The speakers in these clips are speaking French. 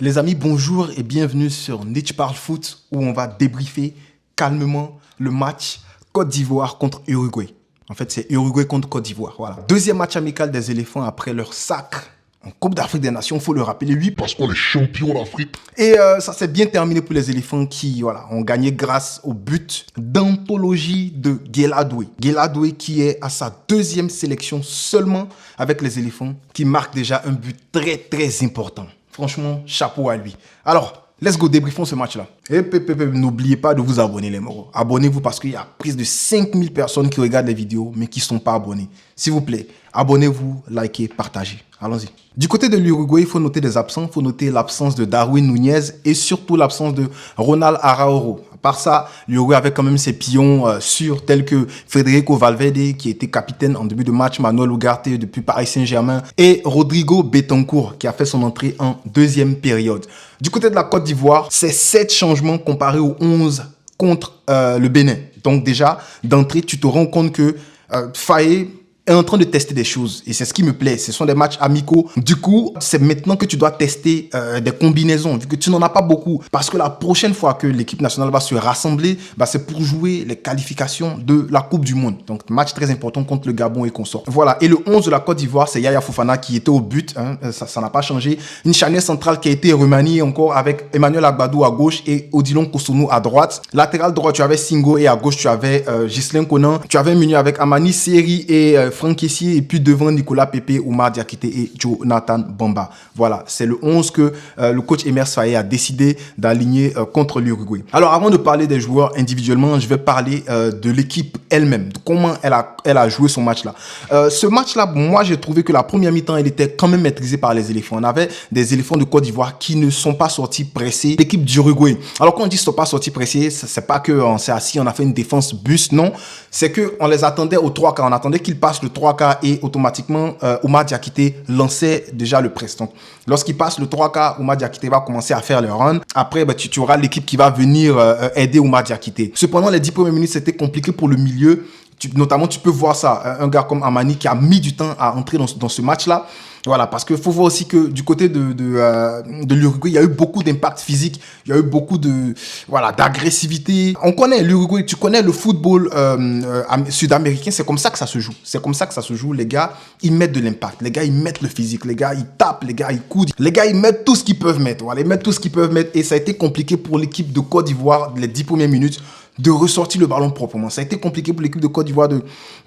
Les amis, bonjour et bienvenue sur Niche Parle Foot où on va débriefer calmement le match Côte d'Ivoire contre Uruguay. En fait, c'est Uruguay contre Côte d'Ivoire. Voilà. Deuxième match amical des éléphants après leur sacre en Coupe d'Afrique des Nations, il faut le rappeler, lui. Parce qu'on est champion d'Afrique. Et ça s'est bien terminé pour les éléphants qui ont gagné grâce au but d'anthologie de Guelha Doué. Guelha Doué qui est à sa deuxième sélection seulement avec les éléphants, qui marque déjà un but très très important. Franchement, chapeau à lui. Alors, let's go, débriefons ce match-là. Et n'oubliez pas de vous abonner, les moros. Abonnez-vous parce qu'il y a plus de 5000 personnes qui regardent les vidéos, mais qui ne sont pas abonnés. S'il vous plaît, abonnez-vous, likez, partagez. Allons-y. Du côté de l'Uruguay, il faut noter des absents. Il faut noter l'absence de Darwin Nunez et surtout l'absence de Ronald Araújo. À part ça, l'Uruguay avait quand même ses pions sûrs, tels que Federico Valverde, qui était capitaine en début de match, Manuel Ugarte depuis Paris Saint-Germain, et Rodrigo Betancourt, qui a fait son entrée en deuxième période. Du côté de la Côte d'Ivoire, c'est 7 changements comparés aux 11 contre le Bénin. Donc déjà, d'entrée, tu te rends compte que Faye est en train de tester des choses et c'est ce qui me plaît. Ce sont des matchs amicaux. Du coup, c'est maintenant que tu dois tester des combinaisons vu que tu n'en as pas beaucoup. Parce que la prochaine fois que l'équipe nationale va se rassembler, c'est pour jouer les qualifications de la Coupe du Monde. Donc, match très important contre le Gabon et consort. Voilà. Et le 11 de la Côte d'Ivoire, c'est Yaya Fofana qui était au but. Ça n'a pas changé. Une charnière centrale qui a été remaniée encore avec Emmanuel Agbadou à gauche et Odilon Kosonou à droite. Latéral droit, tu avais Singo et à gauche, tu avais Ghislain Conan. Tu avais Menu avec Amani Seri et Franck Kessié, et puis devant Nicolas Pepe, Oumar Diakité et Jonathan Bamba. Voilà, c'est le 11 que le coach Emer Faé a décidé d'aligner contre l'Uruguay. Alors avant de parler des joueurs individuellement, je vais parler de l'équipe elle-même, de comment elle a joué son match-là. Ce match-là, moi j'ai trouvé que la première mi-temps, elle était quand même maîtrisée par les éléphants. On avait des éléphants de Côte d'Ivoire qui ne sont pas sortis pressés. L'équipe d'Uruguay. Alors quand on dit qu'ils ne sont pas sortis pressés, c'est pas qu'on s'est assis, on a fait une défense buste, non. C'est qu'on les attendait au 3 quarts. On attendait qu'ils passent le 3 quarts et automatiquement, Oumar Diakité lançait déjà le press. Donc, lorsqu'il passe le 3 quarts, Oumar Diakité va commencer à faire le run. Après, tu auras l'équipe qui va venir aider Oumar Diakité. Cependant, les 10 premières minutes, c'était compliqué pour le milieu. Notamment, tu peux voir ça, un gars comme Amani qui a mis du temps à entrer dans ce match-là. Voilà, parce qu'il faut voir aussi que du côté de l'Uruguay, il y a eu beaucoup d'impact physique, il y a eu beaucoup d'agressivité. On connaît l'Uruguay, tu connais le football sud-américain, c'est comme ça que ça se joue. C'est comme ça que ça se joue. Les gars, ils mettent de l'impact, les gars, ils mettent le physique, les gars, ils tapent, les gars, ils coudent, les gars, ils mettent tout ce qu'ils peuvent mettre. Voilà, ils mettent tout ce qu'ils peuvent mettre et ça a été compliqué pour l'équipe de Côte d'Ivoire les 10 premières minutes de ressortir le ballon proprement. Ça a été compliqué pour l'équipe de Côte d'Ivoire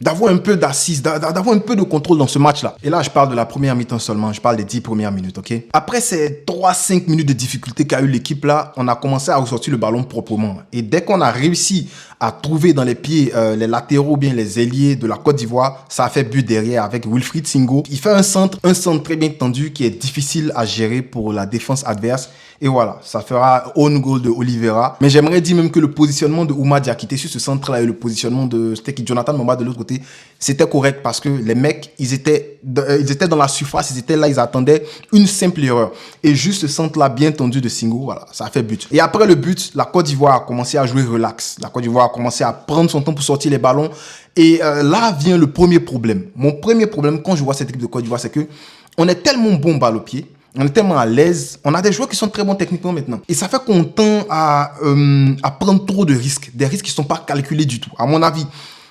d'avoir un peu d'assise, d'avoir un peu de contrôle dans ce match-là. Et là, je parle de la première mi-temps seulement. Je parle des 10 premières minutes, ok? Après ces 3-5 minutes de difficulté qu'a eu l'équipe là, on a commencé à ressortir le ballon proprement. Et dès qu'on a réussi à trouver dans les pieds les latéraux ou bien les ailiers de la Côte d'Ivoire, ça a fait but derrière avec Wilfried Singo. Il fait un centre très bien tendu qui est difficile à gérer pour la défense adverse. Et voilà, ça fera own goal de Oliveira. Mais j'aimerais dire même que le positionnement de Oumar Diakité sur ce centre-là et le positionnement de Jonathan Bamba de l'autre côté, c'était correct parce que les mecs, ils étaient dans la surface, ils étaient là, ils attendaient une simple erreur. Et juste ce centre-là bien tendu de Singo, voilà, ça a fait but. Et après le but, la Côte d'Ivoire a commencé à jouer relax. La Côte d'Ivoire a commencé à prendre son temps pour sortir les ballons. Et là vient le premier problème. Mon premier problème quand je vois cette équipe de Côte d'Ivoire, c'est que on est tellement bon balle au pied. On est tellement à l'aise. On a des joueurs qui sont très bons techniquement maintenant. Et ça fait qu'on tend à prendre trop de risques. Des risques qui ne sont pas calculés du tout, à mon avis.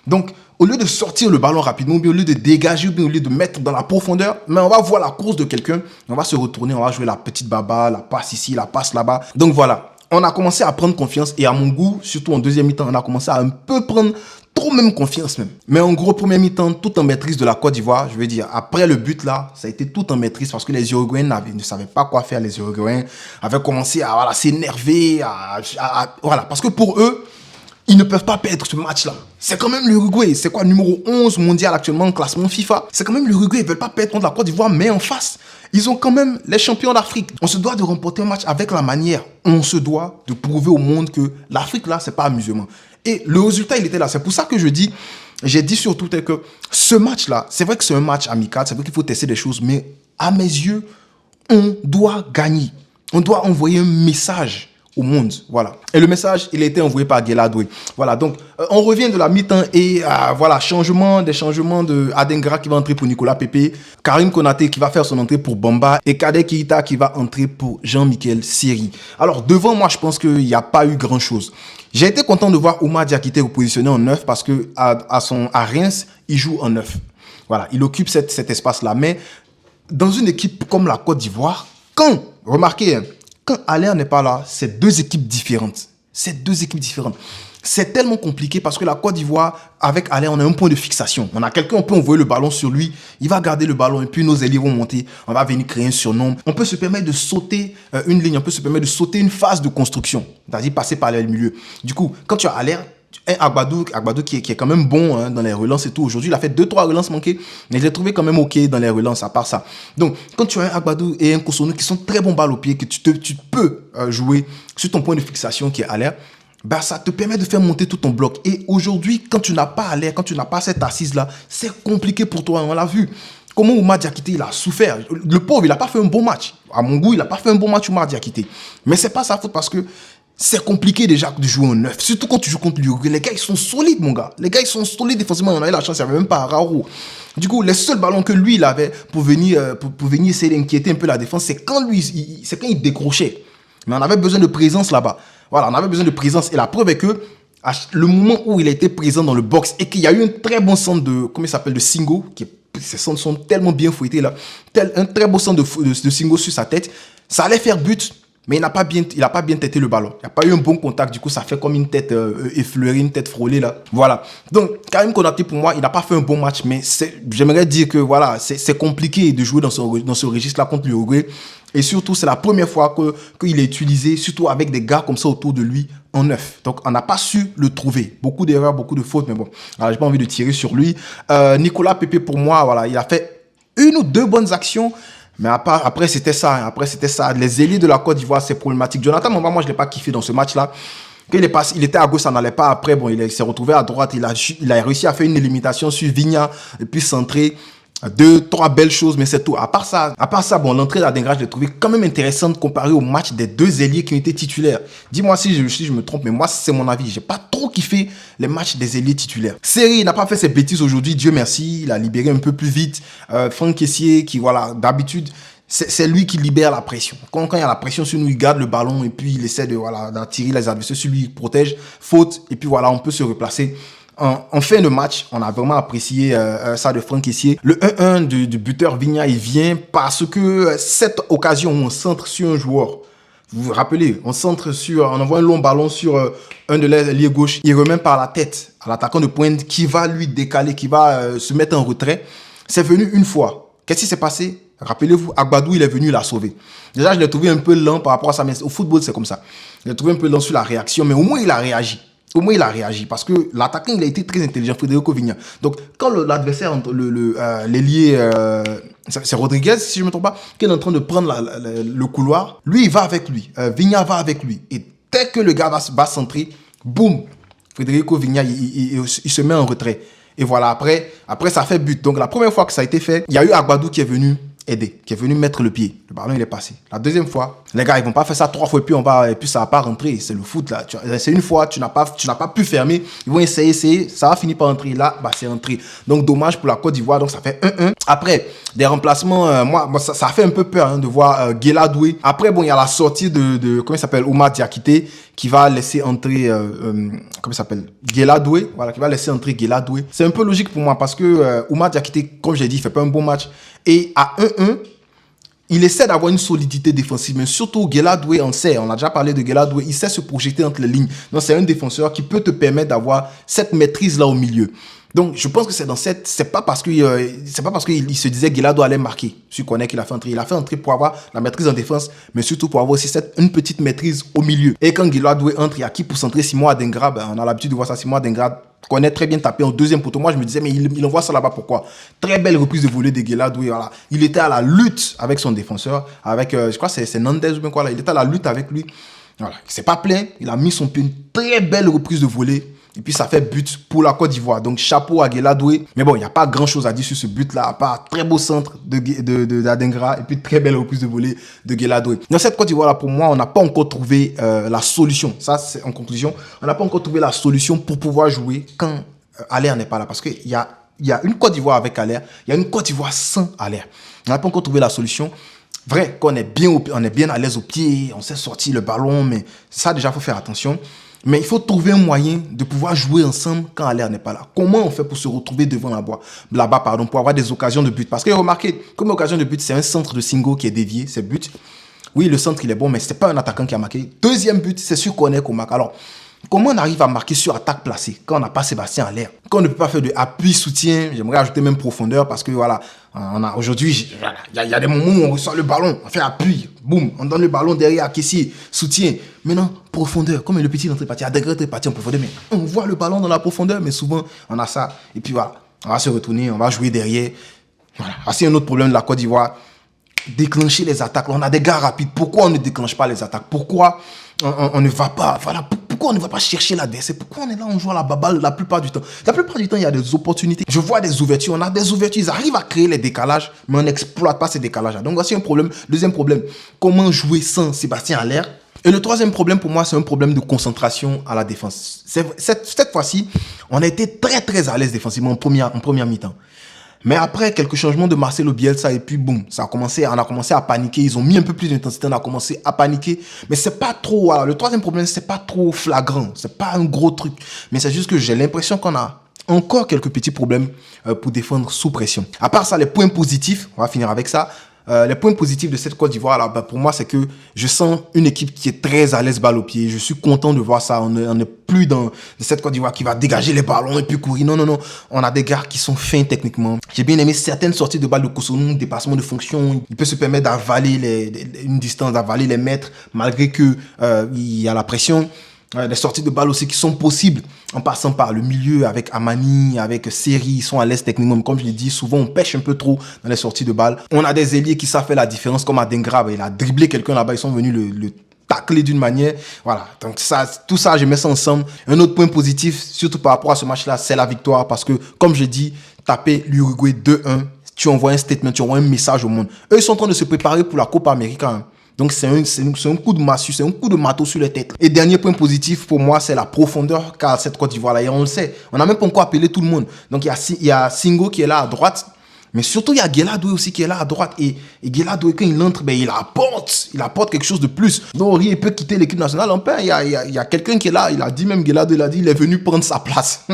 Donc, au lieu de sortir le ballon rapidement, ou bien au lieu de dégager, ou bien au lieu de mettre dans la profondeur, mais on va voir la course de quelqu'un. On va se retourner, on va jouer la petite baba, la passe ici, la passe là-bas. Donc voilà, on a commencé à prendre confiance. Et à mon goût, surtout en deuxième mi-temps, on a commencé à un peu prendre trop même confiance même. Mais en gros, premier mi-temps, tout en maîtrise de la Côte d'Ivoire, je veux dire, après le but là, ça a été tout en maîtrise parce que les Uruguayens ne savaient pas quoi faire. Les Uruguayens avaient commencé à s'énerver, voilà, parce que pour eux, ils ne peuvent pas perdre ce match-là. C'est quand même l'Uruguay. C'est quoi, numéro 11 mondial actuellement en classement FIFA. C'est quand même l'Uruguay. Ils ne veulent pas perdre contre la Côte d'Ivoire, mais en face, ils ont quand même les champions d'Afrique. On se doit de remporter un match avec la manière. On se doit de prouver au monde que l'Afrique, là, c'est pas amusement. Et le résultat, il était là. C'est pour ça que j'ai dit surtout que ce match-là, c'est vrai que c'est un match amical. C'est vrai qu'il faut tester des choses, mais à mes yeux, on doit gagner. On doit envoyer un message au monde. Voilà. Et le message, il a été envoyé par Guelad-Doué. Voilà. Donc, on revient de la mi-temps et voilà, des changements de Adengra qui va entrer pour Nicolas Pepe, Karim Konaté qui va faire son entrée pour Bamba et Kadek Keita qui va entrer pour Jean-Michel Seri. Alors, devant moi, je pense qu'il n'y a pas eu grand-chose. J'ai été content de voir Oumar Diakité positionné en 9 parce que à Reims, il joue en 9. Voilà, il occupe cet espace-là. Mais dans une équipe comme la Côte d'Ivoire, remarquez, quand Aller n'est pas là, c'est deux équipes différentes. C'est deux équipes différentes. C'est tellement compliqué parce que la Côte d'Ivoire, avec Aller, on a un point de fixation. On a quelqu'un, on peut envoyer le ballon sur lui, il va garder le ballon et puis nos ailiers vont monter. On va venir créer un surnom. On peut se permettre de sauter une ligne, on peut se permettre de sauter une phase de construction, c'est-à-dire passer par le milieu. Du coup, quand tu as Aller, Agbadou qui est quand même bon dans les relances et tout. Aujourd'hui, il a fait 2-3 relances manquées, mais je l'ai trouvé quand même OK dans les relances, à part ça. Donc, quand tu as un Agbadou et un Kosonou qui sont très bons balles au pied, que tu peux jouer sur ton point de fixation qui est à l'air, bah, ça te permet de faire monter tout ton bloc. Et aujourd'hui, quand tu n'as pas à l'air, quand tu n'as pas cette assise-là, c'est compliqué pour toi. On l'a vu. Comment Oumar Diakité, il a souffert. Le pauvre, il n'a pas fait un bon match. À mon goût, il n'a pas fait un bon match, Oumar Diakité. Mais c'est pas sa faute parce que c'est compliqué déjà de jouer en 9. Surtout quand tu joues contre l'Uruguay. Les gars, ils sont solides, mon gars. Les gars, ils sont solides défensivement. On a eu la chance, il n'y avait même pas Araujo. Du coup, les seuls ballons que lui, il avait pour venir essayer d'inquiéter un peu la défense, c'est quand il décrochait. Mais on avait besoin de présence là-bas. Voilà, on avait besoin de présence. Et la preuve est que le moment où il a été présent dans le box et qu'il y a eu un très bon centre de Singo, ces centres sont tellement bien fouettés là, un très beau centre de Singo sur sa tête, ça allait faire but. Mais il n'a pas bien têté le ballon. Il n'y a pas eu un bon contact. Du coup, ça fait comme une tête effleurée, une tête frôlée là. Voilà. Donc, Karim Konaté, pour moi, il n'a pas fait un bon match. Mais j'aimerais dire que voilà, c'est compliqué de jouer dans ce registre-là contre l'Uruguay. Et surtout, c'est la première fois qu'il est utilisé, surtout avec des gars comme ça autour de lui, en 9. Donc, on n'a pas su le trouver. Beaucoup d'erreurs, beaucoup de fautes. Mais bon, j'ai pas envie de tirer sur lui. Nicolas Pepe, pour moi, voilà, il a fait une ou deux bonnes actions. Mais après, c'était ça. Les ailiers de la Côte d'Ivoire, c'est problématique. Jonathan Mamba, moi, je ne l'ai pas kiffé dans ce match-là. Quand il était à gauche, ça n'allait pas. Après, bon, il s'est retrouvé à droite. Il a réussi à faire une élimitation sur Vigna et puis centrer. 2-3 belles choses, mais c'est tout. À part ça, bon, l'entrée d'Adengra, je l'ai trouvé quand même intéressante comparée au match des deux ailiers qui ont été titulaires. Dis-moi si je me trompe, mais moi, c'est mon avis. J'ai pas trop kiffé les matchs des ailiers titulaires. Seri n'a pas fait ses bêtises aujourd'hui, Dieu merci. Il a libéré un peu plus vite. Franck Kessié, qui, voilà, d'habitude, c'est lui qui libère la pression. Quand il y a la pression sur nous, il garde le ballon et puis il essaie d'attirer les adversaires sur lui, il protège, faute, et puis voilà, on peut se replacer. En fin de match, on a vraiment apprécié ça de Franck Kessié. Le 1-1 du buteur Vigna, il vient parce que cette occasion où on centre sur un joueur, vous vous rappelez, on envoie un long ballon sur un de l'ailier gauche, il remet par la tête à l'attaquant de pointe qui va lui décaler, qui va se mettre en retrait. C'est venu une fois. Qu'est-ce qui s'est passé? Rappelez-vous, Agbadou, il est venu la sauver. Déjà, je l'ai trouvé un peu lent par rapport à ça, mais au football, c'est comme ça. Je l'ai trouvé un peu lent sur la réaction, mais au moins, il a réagi. Parce que l'attaquant, il a été très intelligent, Federico Vigna. Donc, quand l'adversaire, l'ailier, c'est Rodriguez, si je ne me trompe pas, qui est en train de prendre le couloir, lui, il va avec lui. Vigna va avec lui. Et dès que le gars va centrer, boum, Federico Vigna, il se met en retrait. Et voilà, après, ça fait but. Donc, la première fois que ça a été fait, il y a eu Agbadou qui est venu aider, qui est venu mettre le pied. Le ballon, il est passé. La deuxième fois, les gars, ils vont pas faire ça 3 fois et puis ça va pas rentrer. C'est le foot, là. C'est une fois, tu n'as pas pu fermer. Ils vont essayer, ça va finir par entrer. Là, bah, c'est rentré. Donc, dommage pour la Côte d'Ivoire. Donc, ça fait 1-1. Après, des remplacements, moi ça fait un peu peur de voir Guelad-Doué. Après, bon, il y a la sortie de comment il s'appelle, Oumar Diakité, qui va laisser entrer, comment il s'appelle, Guelad-Doué. Voilà, qui va laisser entrer Guelad-Doué. C'est un peu logique pour moi parce que Oumar Diakité, comme j'ai dit, il fait pas un bon match. Et à 1-1, il essaie d'avoir une solidité défensive, mais surtout Guelad-Doué, on a déjà parlé de Guelad-Doué, il sait se projeter entre les lignes. Donc c'est un défenseur qui peut te permettre d'avoir cette maîtrise-là au milieu. Donc je pense que c'est pas parce qu'il se disait Guelad-Doué allait marquer. Je connais qu'il a fait entrer. Il a fait entrer pour avoir la maîtrise en défense, mais surtout pour avoir aussi une petite maîtrise au milieu. Et quand Guelad-Doué entre, il y a qui pour centrer? Simon Adengra, on a l'habitude de voir ça. Simon Adengra connaît très bien taper en deuxième poteau. Moi, je me disais, mais il envoie ça là-bas, pourquoi? Très belle reprise de volée de Guelad-Doué, voilà. Il était à la lutte avec son défenseur, avec, je crois que c'est Nandez ou bien quoi, là. Il était à la lutte avec lui. Voilà. Il s'est pas plaint. Il a mis son pied, une très belle reprise de volée. Et puis ça fait but pour la Côte d'Ivoire. Donc chapeau à Guelha Doué. Mais bon, il n'y a pas grand chose à dire sur ce but-là, à part très beau centre d'Adengra et puis très belle reprise de volée de Guelha Doué. Dans cette Côte d'Ivoire-là, pour moi, on n'a pas encore trouvé la solution. Ça, c'est en conclusion. On n'a pas encore trouvé la solution pour pouvoir jouer quand Haller n'est pas là. Parce qu'il y a une Côte d'Ivoire avec Haller, il y a une Côte d'Ivoire sans Haller. On n'a pas encore trouvé la solution. Vrai qu'on est bien à l'aise au pied, on sait sortir le ballon, mais ça déjà, il faut faire attention. Mais il faut trouver un moyen de pouvoir jouer ensemble quand Haller n'est pas là. Comment on fait pour se retrouver devant là-bas, pour avoir des occasions de but? Parce que remarquez, comme occasion de but, c'est un centre de Singo qui est dévié, c'est but. Oui, le centre, il est bon, mais ce n'est pas un attaquant qui a marqué. Deuxième but, c'est sur corner qu'on marque. Alors, comment on arrive à marquer sur attaque placée quand on n'a pas Sébastien Haller? Quand on ne peut pas faire de appui, soutien, j'aimerais ajouter même profondeur parce que voilà, aujourd'hui, il y a des moments où on reçoit le ballon, on fait appui, boum, on donne le ballon derrière, caissier, soutien. Maintenant, profondeur, comme le petit entrée parti, à degré entrée parti en profondeur, mais on voit le ballon dans la profondeur, mais souvent on a ça. Et puis voilà, on va se retourner, on va jouer derrière. Voilà, c'est un autre problème de la Côte d'Ivoire. Déclencher les attaques. On a des gars rapides. Pourquoi on ne déclenche pas les attaques? Pourquoi on ne va pas, voilà, pourquoi on ne va pas chercher l'adversaire? Pourquoi on est là, on joue à la baballe la plupart du temps? La plupart du temps, il y a des opportunités. Je vois des ouvertures, on a des ouvertures, ils arrivent à créer les décalages, mais on n'exploite pas ces décalages-là. Donc voici un problème. Deuxième problème, comment jouer sans Sébastien Haller? Et le troisième problème pour moi, c'est un problème de concentration à la défense. Cette fois-ci, on a été très à l'aise défensivement en première mi-temps. Mais après, quelques changements de Marcelo Bielsa et puis boum, on a commencé à paniquer. Ils ont mis un peu plus d'intensité, on a commencé à paniquer. Mais c'est pas trop, voilà, le troisième problème, c'est pas trop flagrant. C'est pas un gros truc. Mais c'est juste que j'ai l'impression qu'on a encore quelques petits problèmes pour défendre sous pression. À part ça, les points positifs, on va finir avec ça. Les points positifs de cette Côte d'Ivoire, là, pour moi, c'est que je sens une équipe qui est très à l'aise balle au pied. Je suis content de voir ça. On n'est plus dans cette Côte d'Ivoire qui va dégager les ballons et puis courir. Non. On a des gars qui sont fins techniquement. J'ai bien aimé certaines sorties de balles de Kosonou, dépassement de fonction. Il peut se permettre d'avaler une distance, d'avaler les mètres, malgré que il y a la pression. Des sorties de balles aussi qui sont possibles en passant par le milieu avec Amani, avec Seri, ils sont à l'aise techniquement. Comme je l'ai dit, souvent on pêche un peu trop dans les sorties de balles. On a des ailiers qui savent faire la différence comme Adengra, il a dribblé quelqu'un là-bas, ils sont venus le tacler d'une manière. Voilà, donc ça, tout ça, je mets ça ensemble. Un autre point positif, surtout par rapport à ce match-là, c'est la victoire parce que, comme je dis, taper l'Uruguay 2-1, tu envoies un statement, tu envoies un message au monde. Eux, ils sont en train de se préparer pour la Copa América, hein. Donc c'est un coup de massue, c'est un coup de marteau sur les têtes. Et dernier point positif pour moi, c'est la profondeur qu'a cette Côte d'Ivoire là. Et on le sait, on n'a même pas encore appelé tout le monde. Donc il y a Singo qui est là à droite, mais surtout il y a Guelha Doué aussi qui est là à droite. Et Guelha Doué, quand il entre, ben, il apporte quelque chose de plus. Donc il peut quitter l'équipe nationale en paix. Il y a quelqu'un qui est là, il a dit même Guelha Doué, il est venu prendre sa place.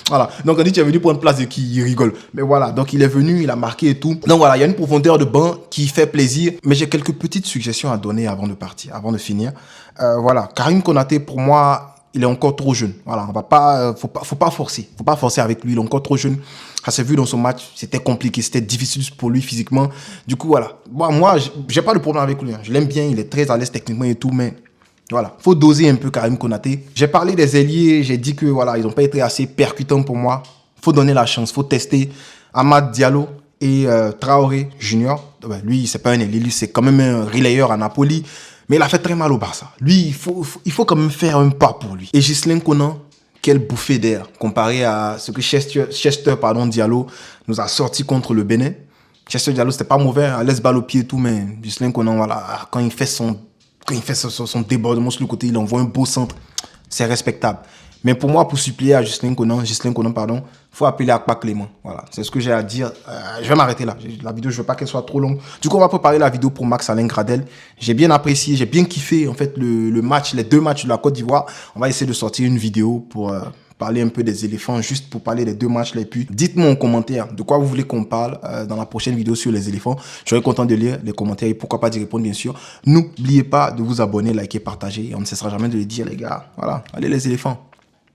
Voilà, donc on dit tu es venu prendre place de qui? Il rigole. Mais voilà, donc il est venu, il a marqué et tout. Donc voilà, il y a une profondeur de banc qui fait plaisir. Mais j'ai quelques petites suggestions à donner avant de partir, avant de finir. Voilà, Karim Konaté, pour moi, il est encore trop jeune. Voilà, on va pas, faut pas forcer. Faut pas forcer avec lui, il est encore trop jeune. Ça s'est vu dans son match, c'était compliqué, c'était difficile pour lui physiquement. Du coup, voilà. Bon, moi, j'ai pas de problème avec lui, hein. Je l'aime bien, il est très à l'aise techniquement et tout, mais voilà, faut doser un peu Karim Konaté. J'ai parlé des ailiers, j'ai dit que voilà, ils n'ont pas été assez percutants pour moi. Faut donner la chance, faut tester. Amad Diallo et Traoré Junior. Ben, lui, c'est pas un ailier, lui, c'est quand même un relayeur à Napoli. Mais il a fait très mal au Barça. Lui, il faut quand même faire un pas pour lui. Et Ghislain Conan, quelle bouffée d'air comparé à ce que Chester Diallo nous a sorti contre le Bénin. Chester Diallo, c'était pas mauvais, à l'aise balle au pied et tout, mais Ghislain Conan, voilà, quand il fait son débordement sur le côté, il envoie un beau centre. C'est respectable. Mais pour moi, pour suppléer à Ghislain Conan, faut appeler Akpa Clément. Voilà, c'est ce que j'ai à dire. Je vais m'arrêter là. La vidéo, je veux pas qu'elle soit trop longue. Du coup, on va préparer la vidéo pour Max Alain Gradel. J'ai bien apprécié, j'ai bien kiffé en fait le match, les deux matchs de la Côte d'Ivoire. On va essayer de sortir une vidéo pour parler un peu des éléphants, juste pour parler des deux matchs là. Et puis, dites-moi en commentaire de quoi vous voulez qu'on parle dans la prochaine vidéo sur les éléphants. Je serai content de lire les commentaires et pourquoi pas d'y répondre, bien sûr. N'oubliez pas de vous abonner, liker, partager. Et on ne cessera jamais de le dire, les gars. Voilà, allez les éléphants.